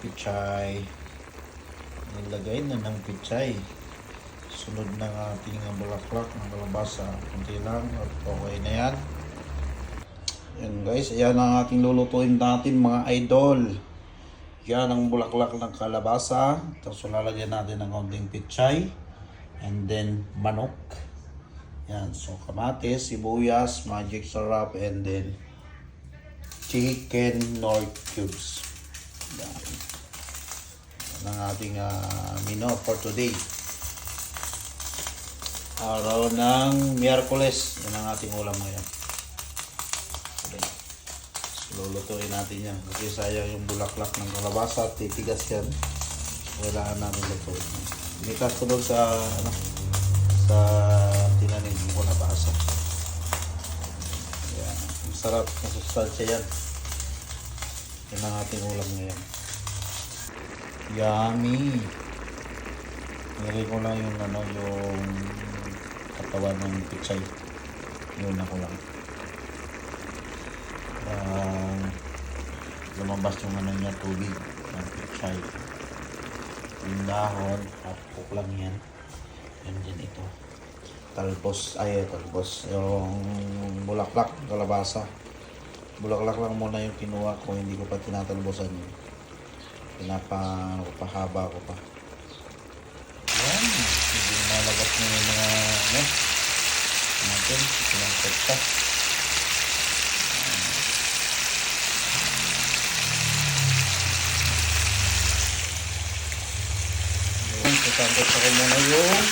pichay. Nilagay na ng pichay. Sunod ng ating bulaklak ng kalabasa. Kunti lang at okay na yan. Yan guys, ayan ang ating lulutuin natin mga idol. Yan ang bulaklak ng kalabasa. Tapos lalagyan natin ng konting pichay. And then manok. Yan, so kamatis, sibuyas, magic sarap, and then chicken nor cubes. Yan. Yan ang ating menu for today. Araw ng Miyerkules. Yan ang ating ulam ngayon. Okay. So, lulutuin natin yan. Kasi sayang yung bulaklak ng kalabasa at titigas yan. So, kailangan natin lutuin. Binitas ko doon sa tinanim ko na basa. Yan. Masarap. Masustansya yan. Yan ang ating ulam ngayon. Yummy! Nilagay ko lang yung yung katawan ng pichay. Yun ako lang. Lumabas yung niya tubig ng pichay. Yung dahon, tapok lang yan. Yan din ito. Talbos. Yung bulaklak, kalabasa. Bulaklak lang muna yung kinuha ko. Hindi ko pa tinatalbosan yun. Pinapahaba ko pa. Yan. Hindi nalabas na yung mga natin. Pinangkot pa. Sasangkot ako muna yung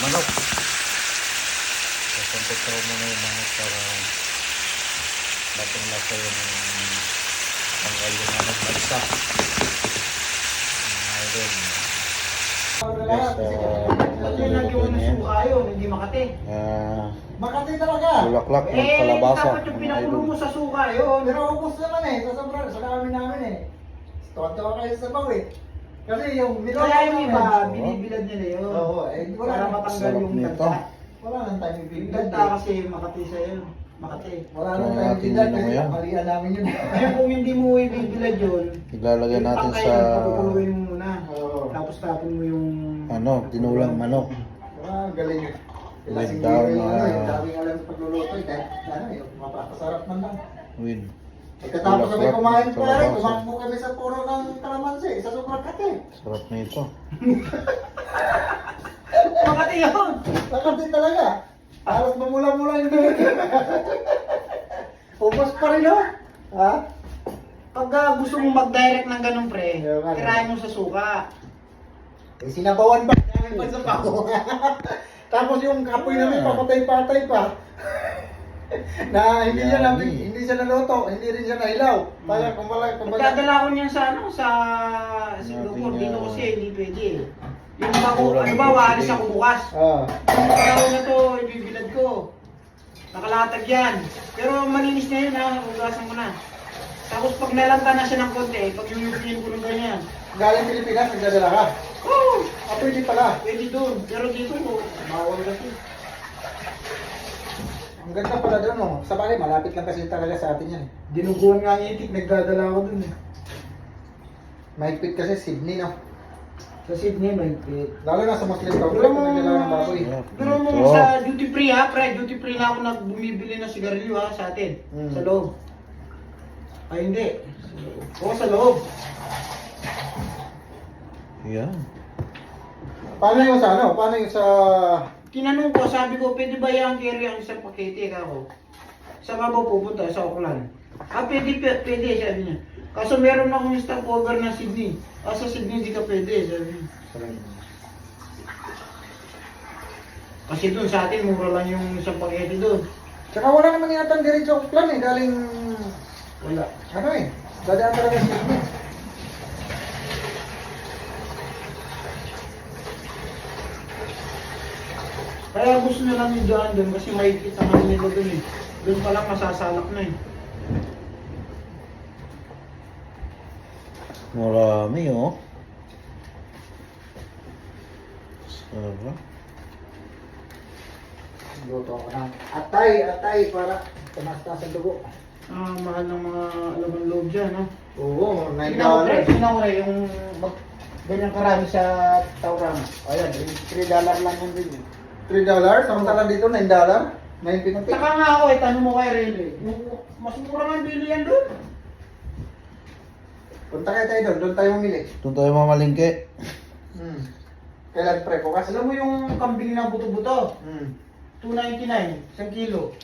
manok. Sasangkot ako muna yung manok para lasang-lasa yung tanggal yung manok na isa. Hindi Makati. Makati talaga. Bulaklak ng kalabasa. Dapat yung pinakulo mo sa suka yun. Niraubos naman sa namin eh. Tuwa-tuwa kayo sa baw eh. Kasi yung kaya yung iba, binibilad nila yun. Oo, para matanggal yung tagta. Wala nang tayo bibilad. Tagta kasi Makati sa'yo. Makati. Wala nang tayo bibilad kasi malian namin yun. Kaya kung hindi mo ibibilad yun, ilalagay natin sa pagkakuluin mo muna. Tapos tapon mo yung tinulang manok. Galing. With down yung daming alam sa pagluluto. Yung mapapasarap man lang. with Pagkatapos kami kumain pa rin, tumakbo kami sa puro ng kalamansi, sa sobrang kate. sarap na ito. Makati yun! Makati talaga. Halos mamula-mula yung bibig. Ubos pa rin oh. Ha? Pag gusto mong mag-direct ng ganun pre, tirahin mo sa suka. Sinabawan pa namin pa sa pako. Tapos yung kapoy namin papatay-patay pa. Na hindi siya naluto, hindi rin siya nahilaw. Kaya kumbaga dadala ko niyan sa sa Singapore dito kasi hindi pwede. Yung ba waalis ako bukas. Yung araw na to ibibilad ko. Nakalatag yan. Pero malinis na yun ha, hugasan ko na. Tapos pag nalanta na siya ng konti, pag yung ko ng ganyan. Galing Pilipinas, nagdadala ka? Oo! Pwede pala. Pwede doon. Pero dito, bawal kasi. Ang ganda pala doon, no? Sa bagay, malapit lang kasi talaga sa atin yan. Dinuguan nga ang itik, nagdadala ako doon eh. Mahigpit kasi Sydney, no? Sa Sydney, mahigpit. Lalo na sa Muslim ka, wala mo nagdala ng baboy. Pero mo sa duty free ha, pre, duty free na ako nagbumibili ng sigarilyo ha, sa atin. Sa loob. Ay hindi. Oo, sa loob. Yan. Paano yung sa ano? Paano yung sa... Tinanong ko, sabi ko, pwede ba yung carry ang isang pakete ako? Saan ka ba pupunta? Sa Auckland. Pwede, sabi niya. Kaso meron akong stopover na Sydney. Sa Sydney hindi ka pwede, sabi niya. Kasi doon sa atin, mura lang yung isang pakete doon. Tsaka wala naman yata diretso Auckland eh, galing... Wala. Ano eh, dadaan talaga sa Sydney. Kaya gusto nila yung daan doon kasi makikita naman nila doon eh. Doon pa lang masasalak na eh. Marami oh. Sarap. Luto ako ng atay para tumas-tas ang dugo. Mahal ng mga laman loob dyan, no? Oo, $9. Tingnan ko pre, yung ganyan karami sa Taurang. Ayan, $3 lang yan din. $3? Samantala dito, $9? $9.50. Saka nga ako tanong mo kay Rene. Mas mura nga bili yan doon. Punta kayo tayo doon tayo mamili. Doon tayo mamalingke. Kailan pre, bukas? Alam mo yung kambing na buto-buto? Hmm. $2.99, 1 kilo.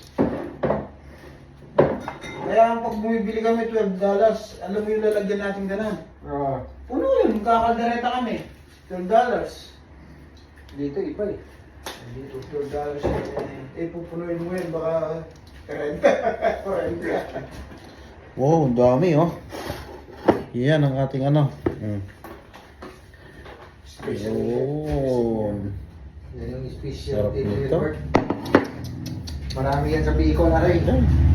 Kaya pag bumibili kami $12, alam mo yung lalagyan natin ganun. Oo. Puno yun, magkakaldereta kami. $12. Dito iba eh. Dito $12 pupunuin mo yun, baka 40. 40. Wow, ang dami oh. Yan ang ating ano. Special. Yun. Yan yung special Sarap nito. Marami yan sa Bicol na rin. Yan.